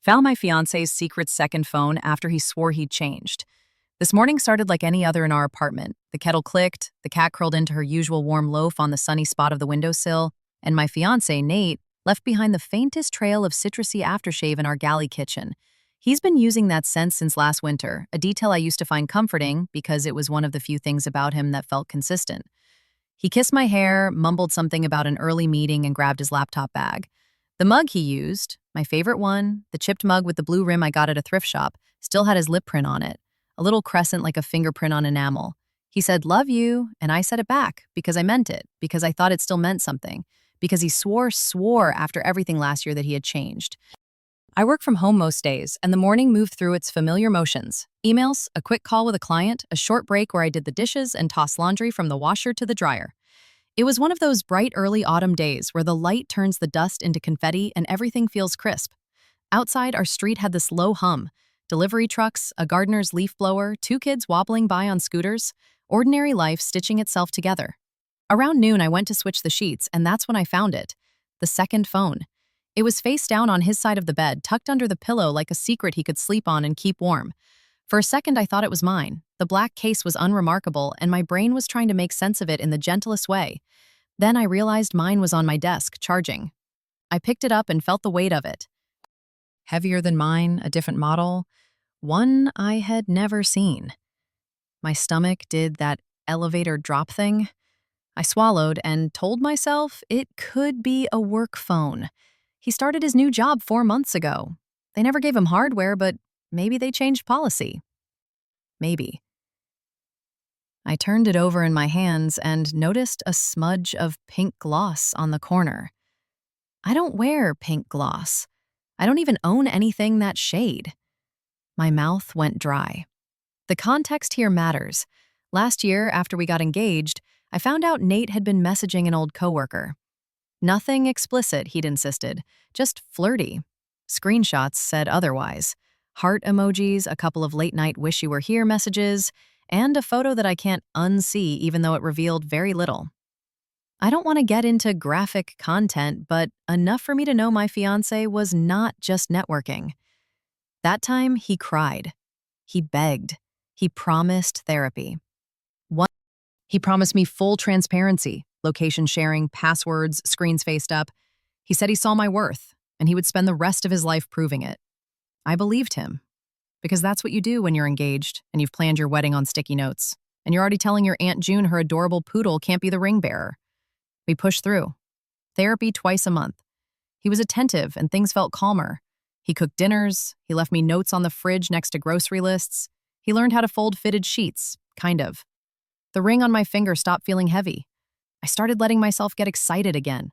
Found my fiance's secret second phone after he swore he'd changed. This morning started like any other in our apartment. The kettle clicked, the cat curled into her usual warm loaf on the sunny spot of the windowsill, and my fiance, Nate, left behind the faintest trail of citrusy aftershave in our galley kitchen. He's been using that scent since last winter, a detail I used to find comforting because it was one of the few things about him that felt consistent. He kissed my hair, mumbled something about an early meeting, and grabbed his laptop bag. The mug he used, my favorite one, the chipped mug with the blue rim I got at a thrift shop, still had his lip print on it, a little crescent like a fingerprint on enamel. He said, "Love you," and I said it back because I meant it, because I thought it still meant something, because he swore after everything last year that he had changed. I work from home most days, and the morning moved through its familiar motions. Emails, a quick call with a client, a short break where I did the dishes and tossed laundry from the washer to the dryer. It was one of those bright early autumn days where the light turns the dust into confetti and everything feels crisp. Outside, our street had this low hum. Delivery trucks, a gardener's leaf blower, two kids wobbling by on scooters, ordinary life stitching itself together. Around noon, I went to switch the sheets, and that's when I found it. The second phone. It was face down on his side of the bed, tucked under the pillow like a secret he could sleep on and keep warm. For a second, I thought it was mine. The black case was unremarkable, and my brain was trying to make sense of it in the gentlest way. Then I realized mine was on my desk, charging. I picked it up and felt the weight of it. Heavier than mine, a different model, one I had never seen. My stomach did that elevator drop thing. I swallowed and told myself it could be a work phone. He started his new job 4 months ago. They never gave him hardware, but maybe they changed policy. Maybe. I turned it over in my hands and noticed a smudge of pink gloss on the corner. I don't wear pink gloss. I don't even own anything that shade. My mouth went dry. The context here matters. Last year, after we got engaged, I found out Nate had been messaging an old coworker. Nothing explicit, he'd insisted, just flirty. Screenshots said otherwise. Heart emojis, a couple of late-night wish-you-were-here messages, and a photo that I can't unsee even though it revealed very little. I don't want to get into graphic content, but enough for me to know my fiancé was not just networking. That time, he cried. He begged. He promised therapy. He promised me full transparency, location sharing, passwords, screens faced up. He said he saw my worth, and he would spend the rest of his life proving it. I believed him. Because that's what you do when you're engaged and you've planned your wedding on sticky notes, and you're already telling your Aunt June her adorable poodle can't be the ring bearer. We pushed through. Therapy twice a month. He was attentive and things felt calmer. He cooked dinners. He left me notes on the fridge next to grocery lists. He learned how to fold fitted sheets, kind of. The ring on my finger stopped feeling heavy. I started letting myself get excited again.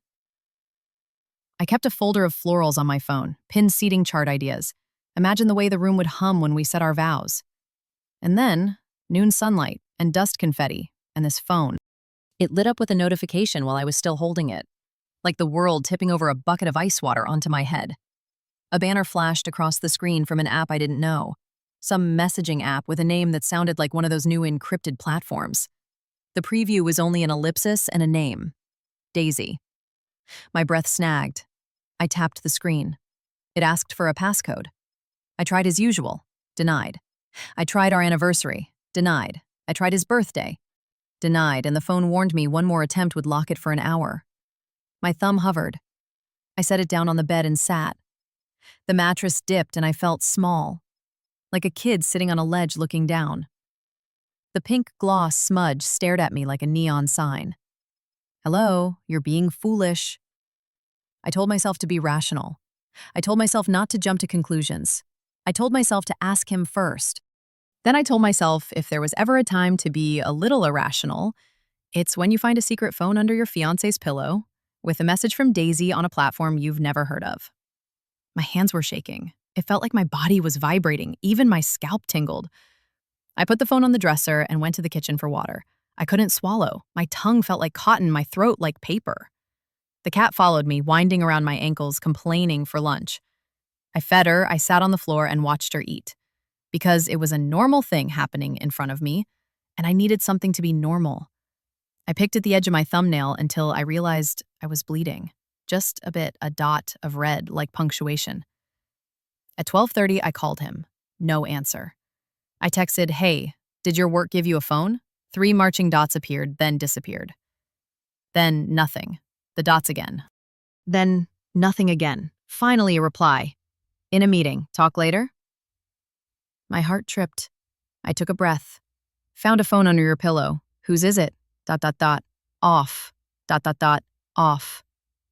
I kept a folder of florals on my phone, pinned seating chart ideas. Imagine the way the room would hum when we said our vows. And then, noon sunlight and dust confetti, and this phone. It lit up with a notification while I was still holding it, like the world tipping over a bucket of ice water onto my head. A banner flashed across the screen from an app I didn't know, some messaging app with a name that sounded like one of those new encrypted platforms. The preview was only an ellipsis and a name. Daisy. My breath snagged. I tapped the screen. It asked for a passcode. I tried as usual. Denied. I tried our anniversary. Denied. I tried his birthday. Denied, and the phone warned me one more attempt would lock it for an hour. My thumb hovered. I set it down on the bed and sat. The mattress dipped and I felt small, like a kid sitting on a ledge looking down. The pink gloss smudge stared at me like a neon sign. "Hello, you're being foolish." I told myself to be rational. I told myself not to jump to conclusions. I told myself to ask him first. Then I told myself if there was ever a time to be a little irrational, it's when you find a secret phone under your fiancé's pillow with a message from Daisy on a platform you've never heard of. My hands were shaking. It felt like my body was vibrating. Even my scalp tingled. I put the phone on the dresser and went to the kitchen for water. I couldn't swallow. My tongue felt like cotton, my throat like paper. The cat followed me, winding around my ankles, complaining for lunch. I fed her, I sat on the floor and watched her eat. Because it was a normal thing happening in front of me, and I needed something to be normal. I picked at the edge of my thumbnail until I realized I was bleeding. Just a bit, a dot of red like punctuation. At 12:30, I called him. No answer. I texted, "Hey, did your work give you a phone?" 3 marching dots appeared, then disappeared. Then nothing. The dots again. Then nothing again. Finally a reply. "In a meeting. Talk later?" My heart tripped. I took a breath. "Found a phone under your pillow. Whose is it? Dot dot dot. Off. Dot dot dot. Off.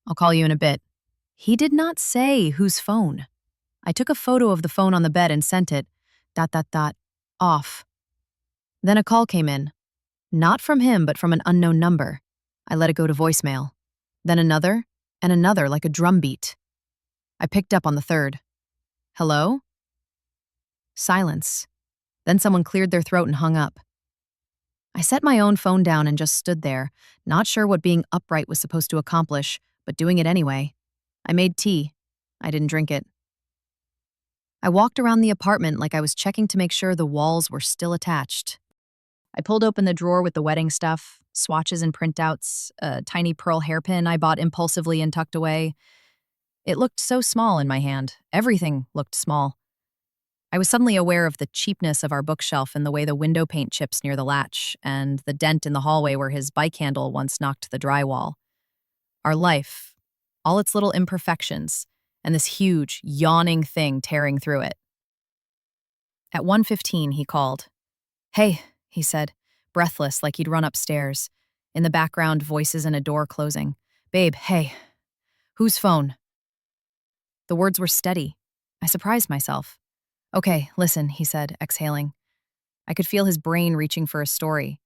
I'll call you in a bit." He did not say whose phone. I took a photo of the phone on the bed and sent it. Dot dot dot. Off. Then a call came in. Not from him, but from an unknown number. I let it go to voicemail. Then another, and another like a drum beat. I picked up on the third. "Hello?" Silence. Then someone cleared their throat and hung up. I set my own phone down and just stood there, not sure what being upright was supposed to accomplish, but doing it anyway. I made tea. I didn't drink it. I walked around the apartment like I was checking to make sure the walls were still attached. I pulled open the drawer with the wedding stuff, swatches and printouts, a tiny pearl hairpin I bought impulsively and tucked away. It looked so small in my hand. Everything looked small. I was suddenly aware of the cheapness of our bookshelf and the way the window paint chips near the latch, and the dent in the hallway where his bike handle once knocked the drywall. Our life, all its little imperfections, and this huge, yawning thing tearing through it. At 1:15, he called. "Hey," he said, breathless like he'd run upstairs. In the background, voices and a door closing. "Babe, hey. Whose phone?" The words were steady. I surprised myself. "Okay, listen," he said, exhaling. I could feel his brain reaching for a story.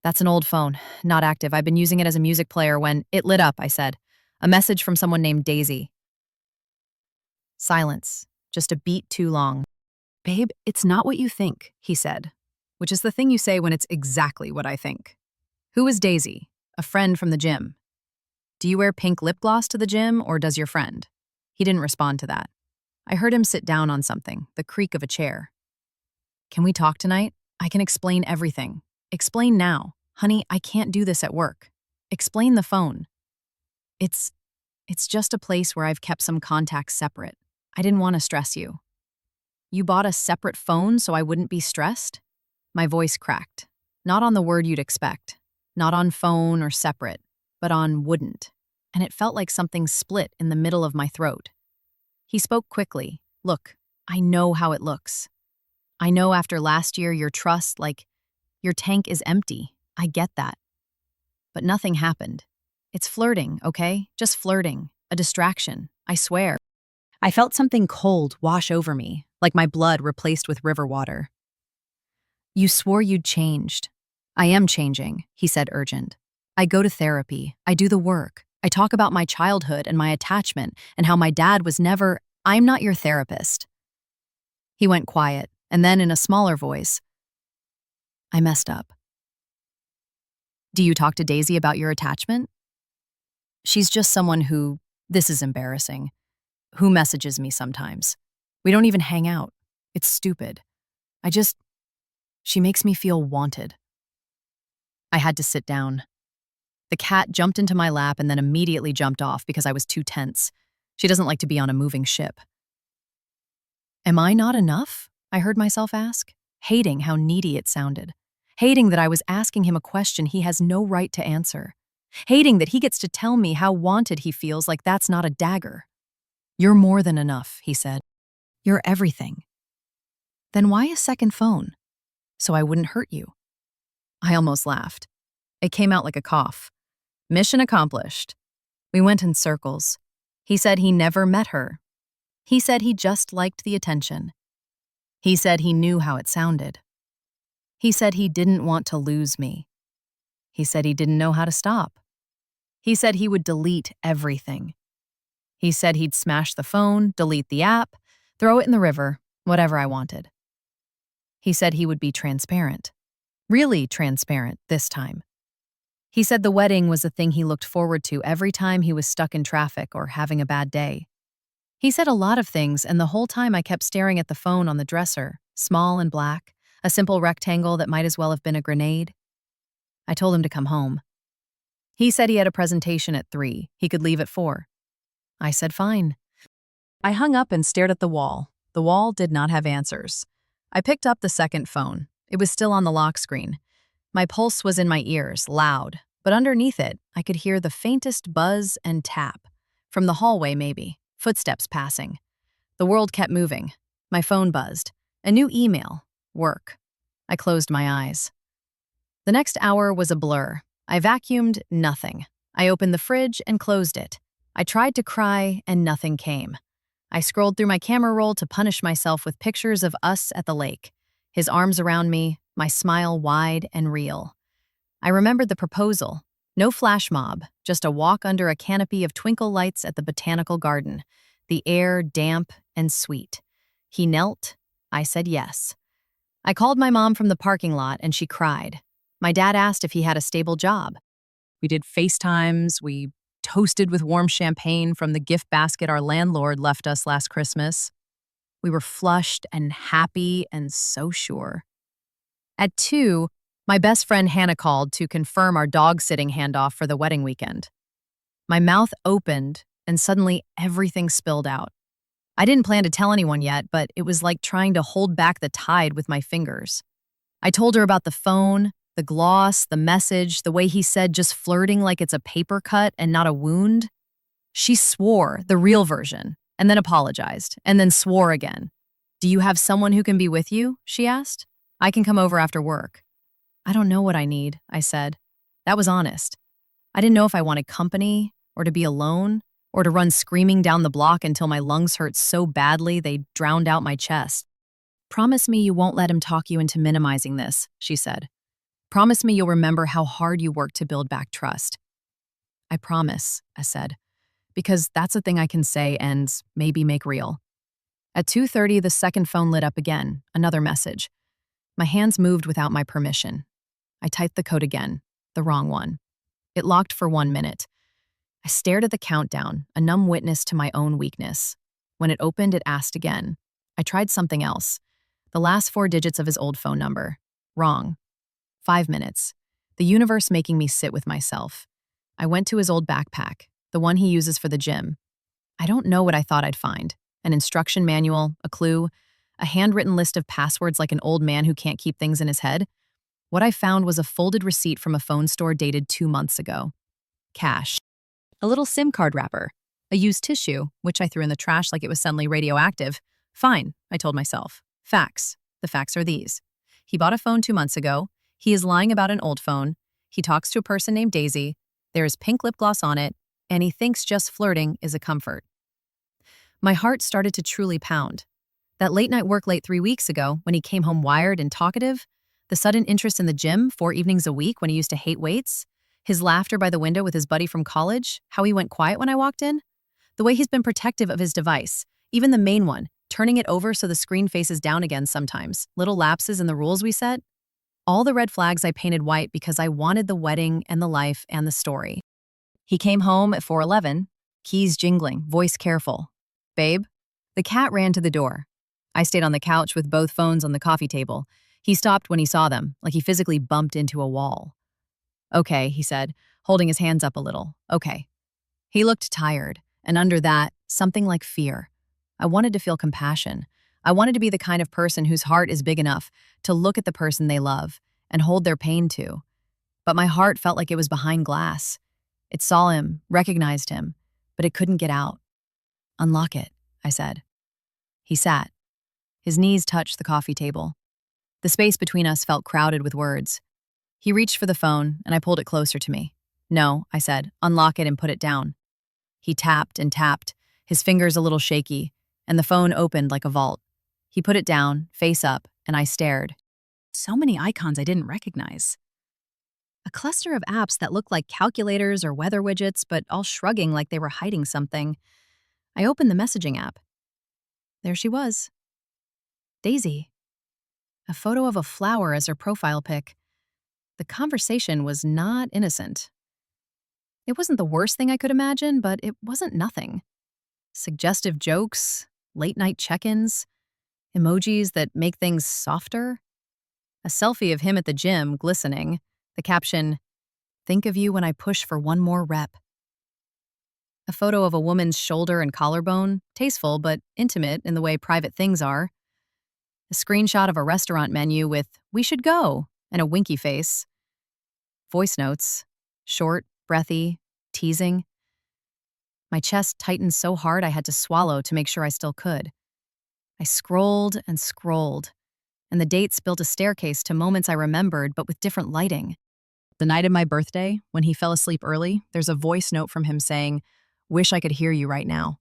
"That's an old phone, not active. I've been using it as a music player when—" It lit up, I said. "A message from someone named Daisy." Silence, just a beat too long. "Babe, it's not what you think," he said, which is the thing you say when it's exactly what I think. "Who is Daisy?" "A friend from the gym." "Do you wear pink lip gloss to the gym, or does your friend?" He didn't respond to that. I heard him sit down on something, the creak of a chair. "Can we talk tonight? I can explain everything. Explain now. Honey, I can't do this at work. Explain the phone." It's just a place where I've kept some contacts separate. I didn't want to stress you." "You bought a separate phone so I wouldn't be stressed?" My voice cracked. Not on the word you'd expect. Not on phone or separate, but on wouldn't. And it felt like something split in the middle of my throat. He spoke quickly. "Look, I know how it looks. I know after last year your trust, your tank is empty. I get that. But nothing happened. It's flirting, okay? Just flirting. A distraction. I swear." I felt something cold wash over me, like my blood replaced with river water. "You swore you'd changed." "I am changing," he said, urgent. "I go to therapy. I do the work. I talk about my childhood and my attachment and how my dad was never— I'm not your therapist." He went quiet, and then in a smaller voice, "I messed up." "Do you talk to Daisy about your attachment?" "She's just someone who— this is embarrassing— who messages me sometimes. We don't even hang out. It's stupid. She makes me feel wanted." I had to sit down. The cat jumped into my lap and then immediately jumped off because I was too tense. She doesn't like to be on a moving ship. "Am I not enough?" I heard myself ask, hating how needy it sounded. Hating that I was asking him a question he has no right to answer. Hating that he gets to tell me how wanted he feels like that's not a dagger. "You're more than enough," he said. "You're everything." "Then why a second phone?" "So I wouldn't hurt you." I almost laughed. It came out like a cough. Mission accomplished. We went in circles. He said he never met her. He said he just liked the attention. He said he knew how it sounded. He said he didn't want to lose me. He said he didn't know how to stop. He said he would delete everything. He said he'd smash the phone, delete the app, throw it in the river, whatever I wanted. He said he would be transparent. Really transparent this time. He said the wedding was the thing he looked forward to every time he was stuck in traffic or having a bad day. He said a lot of things, and the whole time I kept staring at the phone on the dresser, small and black, a simple rectangle that might as well have been a grenade. I told him to come home. He said he had a presentation at 3. He could leave at 4. I said fine. I hung up and stared at the wall. The wall did not have answers. I picked up the second phone. It was still on the lock screen. My pulse was in my ears, loud, but underneath it, I could hear the faintest buzz and tap. From the hallway, maybe. Footsteps passing. The world kept moving. My phone buzzed. A new email. Work. I closed my eyes. The next hour was a blur. I vacuumed, nothing. I opened the fridge and closed it. I tried to cry, and nothing came. I scrolled through my camera roll to punish myself with pictures of us at the lake. His arms around me, my smile wide and real. I remembered the proposal. No flash mob, just a walk under a canopy of twinkle lights at the botanical garden. The air damp and sweet. He knelt. I said yes. I called my mom from the parking lot and she cried. My dad asked if he had a stable job. We did FaceTimes. We toasted with warm champagne from the gift basket our landlord left us last Christmas. We were flushed and happy and so sure. At 2, my best friend Hannah called to confirm our dog-sitting handoff for the wedding weekend. My mouth opened and suddenly everything spilled out. I didn't plan to tell anyone yet, but it was like trying to hold back the tide with my fingers. I told her about the phone, the gloss, the message, the way he said just flirting like it's a paper cut and not a wound. She swore, the real version, and then apologized, and then swore again. "Do you have someone who can be with you?" she asked. "I can come over after work." "I don't know what I need," I said. That was honest. I didn't know if I wanted company, or to be alone, or to run screaming down the block until my lungs hurt so badly they drowned out my chest. "Promise me you won't let him talk you into minimizing this," she said. "Promise me you'll remember how hard you worked to build back trust." "I promise," I said, because that's a thing I can say and maybe make real. At 2:30, the second phone lit up again, another message. My hands moved without my permission. I typed the code again, the wrong one. It locked for 1 minute. I stared at the countdown, a numb witness to my own weakness. When it opened, it asked again. I tried something else. The last 4 digits of his old phone number. Wrong. 5 minutes. The universe making me sit with myself. I went to his old backpack, the one he uses for the gym. I don't know what I thought I'd find. An instruction manual, a clue, a handwritten list of passwords like an old man who can't keep things in his head. What I found was a folded receipt from a phone store dated 2 months ago. Cash. A little SIM card wrapper. A used tissue, which I threw in the trash like it was suddenly radioactive. Fine, I told myself. Facts. The facts are these. He bought a phone 2 months ago. He is lying about an old phone. He talks to a person named Daisy. There is pink lip gloss on it. And he thinks just flirting is a comfort. My heart started to truly pound. That late night work late 3 weeks ago, when he came home wired and talkative, the sudden interest in the gym 4 evenings a week when he used to hate weights, his laughter by the window with his buddy from college, how he went quiet when I walked in, the way he's been protective of his device, even the main one, turning it over so the screen faces down again sometimes, little lapses in the rules we set. All the red flags I painted white because I wanted the wedding and the life and the story. He came home at 4:11, keys jingling, voice careful. "Babe?" The cat ran to the door. I stayed on the couch with both phones on the coffee table. He stopped when he saw them, like he physically bumped into a wall. "Okay," he said, holding his hands up a little. "Okay." He looked tired, and under that, something like fear. I wanted to feel compassion. I wanted to be the kind of person whose heart is big enough to look at the person they love and hold their pain too. But my heart felt like it was behind glass. It saw him, recognized him, but it couldn't get out. "Unlock it," I said. He sat. His knees touched the coffee table. The space between us felt crowded with words. He reached for the phone, and I pulled it closer to me. "No," I said, "unlock it and put it down." He tapped and tapped, his fingers a little shaky, and the phone opened like a vault. He put it down, face up, and I stared. So many icons I didn't recognize. A cluster of apps that looked like calculators or weather widgets, but all shrugging like they were hiding something. I opened the messaging app. There she was. Daisy. A photo of a flower as her profile pic. The conversation was not innocent. It wasn't the worst thing I could imagine, but it wasn't nothing. Suggestive jokes, late-night check-ins, emojis that make things softer. A selfie of him at the gym, glistening. The caption, "Think of you when I push for one more rep." A photo of a woman's shoulder and collarbone, tasteful but intimate in the way private things are. A screenshot of a restaurant menu with, "We should go," and a winky face. Voice notes, short, breathy, teasing. My chest tightened so hard I had to swallow to make sure I still could. I scrolled and scrolled, and the dates built a staircase to moments I remembered but with different lighting. The night of my birthday, when he fell asleep early, there's a voice note from him saying, "Wish I could hear you right now."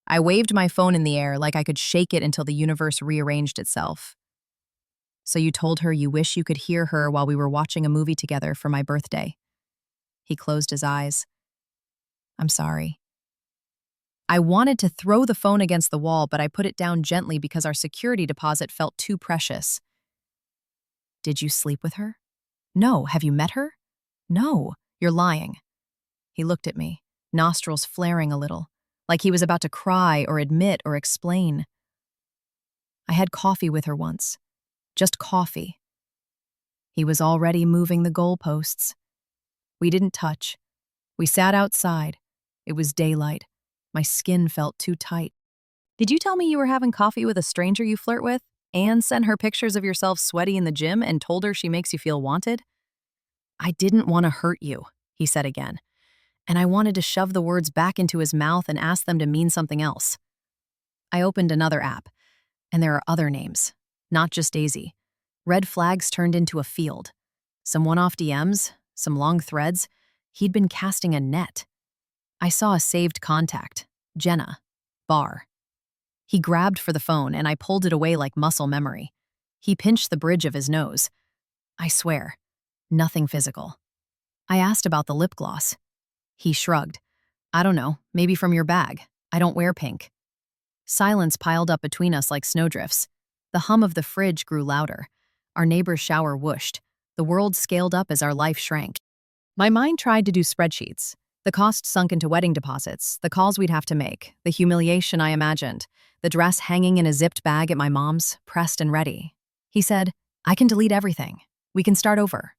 I waved my phone in the air like I could shake it until the universe rearranged itself. "So you told her you wish you could hear her while we were watching a movie together for my birthday." He closed his eyes. "I'm sorry." I wanted to throw the phone against the wall, but I put it down gently because our security deposit felt too precious. "Did you sleep with her?" "No. Have you met her?" "No. You're lying." He looked at me, nostrils flaring a little, like he was about to cry or admit or explain. "I had coffee with her once. Just coffee." He was already moving the goalposts. We didn't touch. We sat outside. It was daylight. My skin felt too tight. "Did you tell me you were having coffee with a stranger you flirt with, and sent her pictures of yourself sweaty in the gym and told her she makes you feel wanted?" "I didn't want to hurt you," he said again, and I wanted to shove the words back into his mouth and ask them to mean something else. I opened another app, and there are other names, not just Daisy. Red flags turned into a field. Some one-off DMs, some long threads. He'd been casting a net. I saw a saved contact, Jenna, bar. He grabbed for the phone, and I pulled it away like muscle memory. He pinched the bridge of his nose. I swear, nothing physical. I asked about the lip gloss. He shrugged. "I don't know, maybe from your bag. I don't wear pink." Silence piled up between us like snowdrifts. The hum of the fridge grew louder. Our neighbor's shower whooshed. The world scaled up as our life shrank. My mind tried to do spreadsheets. The cost sunk into wedding deposits, the calls we'd have to make, the humiliation I imagined, the dress hanging in a zipped bag at my mom's, pressed and ready. He said, "I can delete everything. We can start over."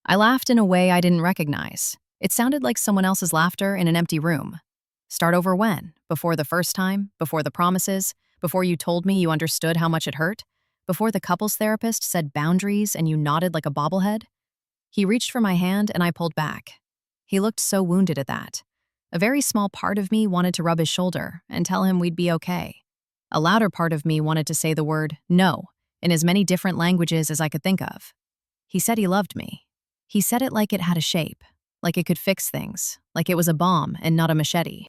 I laughed in a way I didn't recognize. It sounded like someone else's laughter in an empty room. "Start over when? Before the first time? Before the promises? Before you told me you understood how much it hurt? Before the couples therapist said boundaries and you nodded like a bobblehead?" He reached for my hand and I pulled back. He looked so wounded at that. A very small part of me wanted to rub his shoulder and tell him we'd be okay. A louder part of me wanted to say the word no in as many different languages as I could think of. He said he loved me. He said it like it had a shape, like it could fix things, like it was a bomb and not a machete.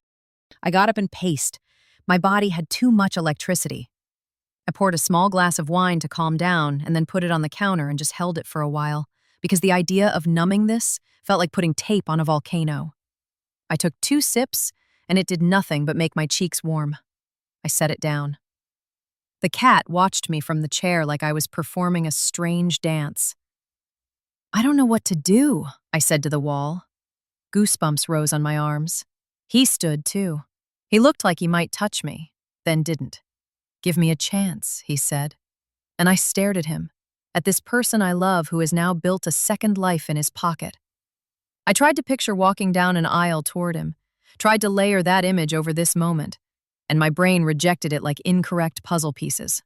I got up and paced. My body had too much electricity. I poured a small glass of wine to calm down and then put it on the counter and just held it for a while, because the idea of numbing this felt like putting tape on a volcano. I took 2 sips, and it did nothing but make my cheeks warm. I set it down. The cat watched me from the chair like I was performing a strange dance. "I don't know what to do," I said to the wall. Goosebumps rose on my arms. He stood, too. He looked like he might touch me, then didn't. "Give me a chance," he said. And I stared at him, at this person I love who has now built a second life in his pocket. I tried to picture walking down an aisle toward him, tried to layer that image over this moment, and my brain rejected it like incorrect puzzle pieces.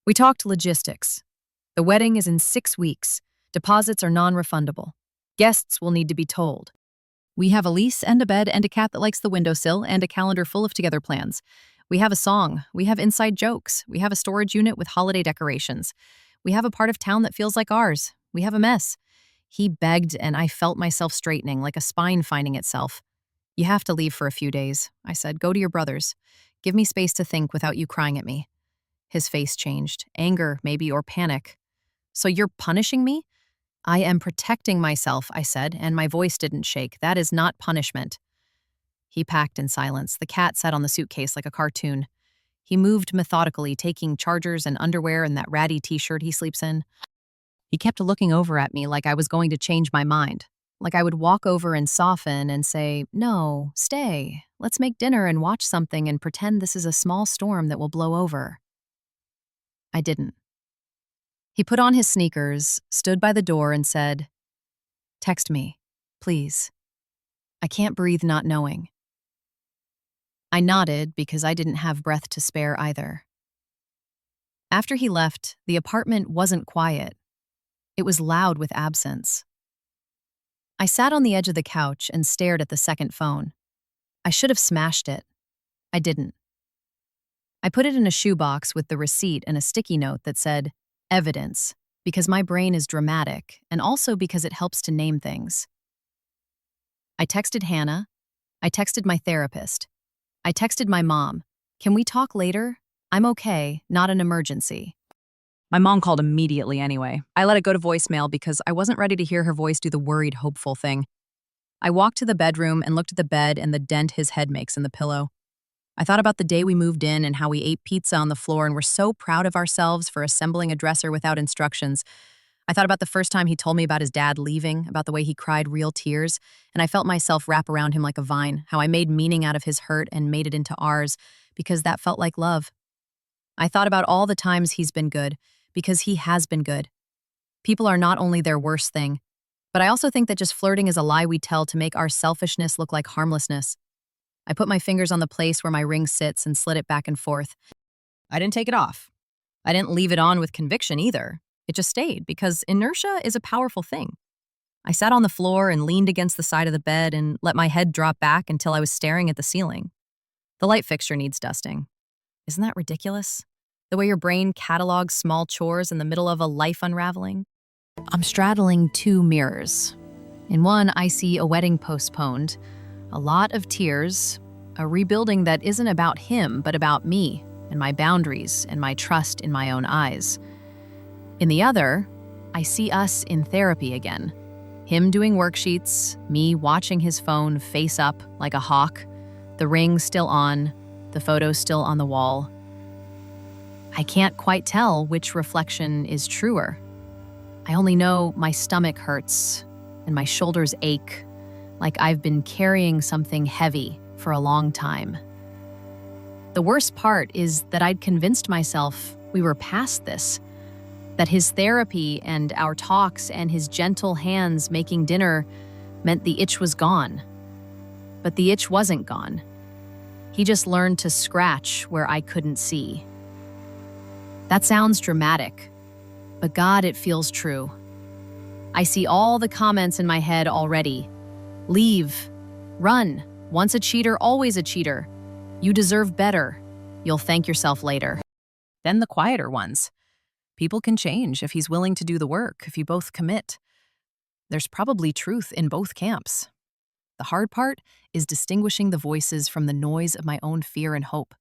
We talked logistics. The wedding is in 6 weeks. Deposits are non-refundable. Guests will need to be told. We have a lease and a bed and a cat that likes the windowsill and a calendar full of together plans. We have a song. We have inside jokes. We have a storage unit with holiday decorations. We have a part of town that feels like ours. We have a mess. He begged, and I felt myself straightening, like a spine finding itself. "You have to leave for a few days," I said. "Go to your brother's. Give me space to think without you crying at me." His face changed. Anger, maybe, or panic. "So you're punishing me?" "I am protecting myself," I said, and my voice didn't shake. "That is not punishment." He packed in silence. The cat sat on the suitcase like a cartoon. He moved methodically, taking chargers and underwear and that ratty t-shirt he sleeps in. He kept looking over at me like I was going to change my mind, like I would walk over and soften and say, "No, stay. Let's make dinner and watch something and pretend this is a small storm that will blow over." I didn't. He put on his sneakers, stood by the door, and said, "Text me, please." I can't breathe not knowing. I nodded because I didn't have breath to spare either. After he left, the apartment wasn't quiet. It was loud with absence. I sat on the edge of the couch and stared at the second phone. I should have smashed it. I didn't. I put it in a shoebox with the receipt and a sticky note that said, evidence, because my brain is dramatic and also because it helps to name things. I texted Hannah. I texted my therapist. I texted my mom. Can we talk later? I'm okay, not an emergency. My mom called immediately anyway. I let it go to voicemail because I wasn't ready to hear her voice do the worried, hopeful thing. I walked to the bedroom and looked at the bed and the dent his head makes in the pillow. I thought about the day we moved in and how we ate pizza on the floor and were so proud of ourselves for assembling a dresser without instructions. I thought about the first time he told me about his dad leaving, about the way he cried real tears, and I felt myself wrap around him like a vine, how I made meaning out of his hurt and made it into ours, because that felt like love. I thought about all the times he's been good, because he has been good. People are not only their worst thing, but I also think that just flirting is a lie we tell to make our selfishness look like harmlessness. I put my fingers on the place where my ring sits and slid it back and forth. I didn't take it off. I didn't leave it on with conviction either. It just stayed because inertia is a powerful thing. I sat on the floor and leaned against the side of the bed and let my head drop back until I was staring at the ceiling. The light fixture needs dusting. Isn't that ridiculous? The way your brain catalogs small chores in the middle of a life unraveling? I'm straddling two mirrors. In one, I see a wedding postponed, a lot of tears, a rebuilding that isn't about him, but about me and my boundaries and my trust in my own eyes. In the other, I see us in therapy again. Him doing worksheets, me watching his phone face up like a hawk, the ring still on, the photo still on the wall. I can't quite tell which reflection is truer. I only know my stomach hurts and my shoulders ache, like I've been carrying something heavy for a long time. The worst part is that I'd convinced myself we were past this, that his therapy and our talks and his gentle hands making dinner meant the itch was gone. But the itch wasn't gone. He just learned to scratch where I couldn't see. That sounds dramatic, but God, it feels true. I see all the comments in my head already. Leave. Run. Once a cheater, always a cheater. You deserve better. You'll thank yourself later. Then the quieter ones. People can change if he's willing to do the work, if you both commit. There's probably truth in both camps. The hard part is distinguishing the voices from the noise of my own fear and hope.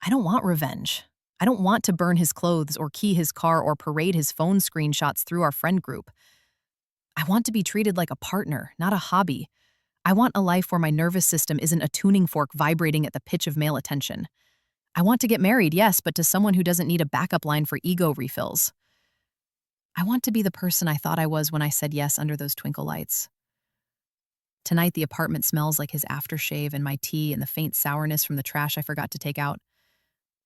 I don't want revenge. I don't want to burn his clothes or key his car or parade his phone screenshots through our friend group. I want to be treated like a partner, not a hobby. I want a life where my nervous system isn't a tuning fork vibrating at the pitch of male attention. I want to get married, yes, but to someone who doesn't need a backup line for ego refills. I want to be the person I thought I was when I said yes under those twinkle lights. Tonight, the apartment smells like his aftershave and my tea and the faint sourness from the trash I forgot to take out.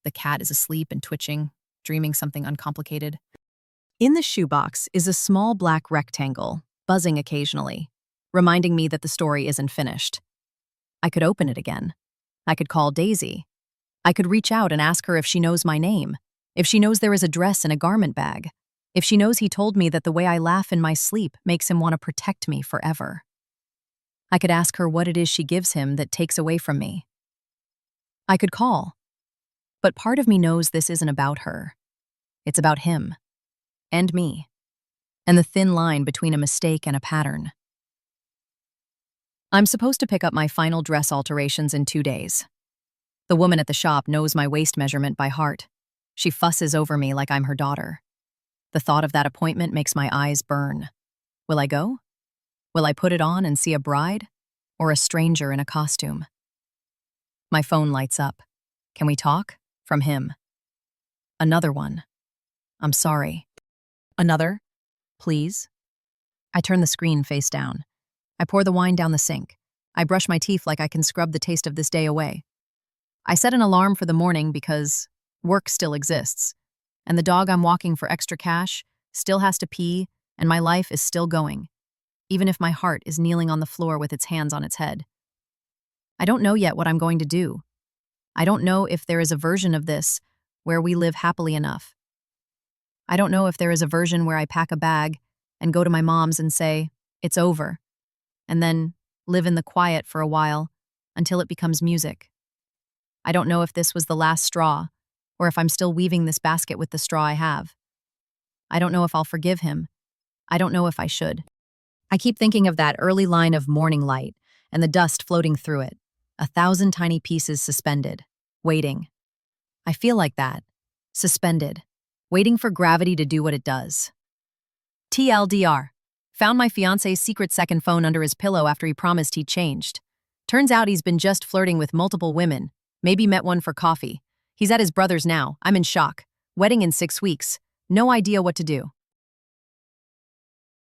The cat is asleep and twitching, dreaming something uncomplicated. In the shoebox is a small black rectangle, buzzing occasionally, reminding me that the story isn't finished. I could open it again. I could call Daisy. I could reach out and ask her if she knows my name, if she knows there is a dress in a garment bag, if she knows he told me that the way I laugh in my sleep makes him want to protect me forever. I could ask her what it is she gives him that takes away from me. I could call. But part of me knows this isn't about her. It's about him. And me. And the thin line between a mistake and a pattern. I'm supposed to pick up my final dress alterations in 2 days. The woman at the shop knows my waist measurement by heart. She fusses over me like I'm her daughter. The thought of that appointment makes my eyes burn. Will I go? Will I put it on and see a bride? Or a stranger in a costume? My phone lights up. Can we talk? From him. Another one. I'm sorry. Another? Please? I turn the screen face down. I pour the wine down the sink. I brush my teeth like I can scrub the taste of this day away. I set an alarm for the morning because work still exists, and the dog I'm walking for extra cash still has to pee, and my life is still going. even if my heart is kneeling on the floor with its hands on its head. I don't know yet what I'm going to do. I don't know if there is a version of this where we live happily enough. I don't know if there is a version where I pack a bag and go to my mom's and say, "It's over," and then live in the quiet for a while until it becomes music. I don't know if this was the last straw, or if I'm still weaving this basket with the straw I have. I don't know if I'll forgive him. I don't know if I should. I keep thinking of that early line of morning light and the dust floating through it, 1,000 tiny pieces suspended, waiting. I feel like that, suspended, waiting for gravity to do what it does. TLDR. Found my fiancé's secret second phone under his pillow after he promised he'd changed. Turns out he's been just flirting with multiple women, maybe met one for coffee. He's at his brother's now. I'm in shock. Wedding in 6 weeks. No idea what to do.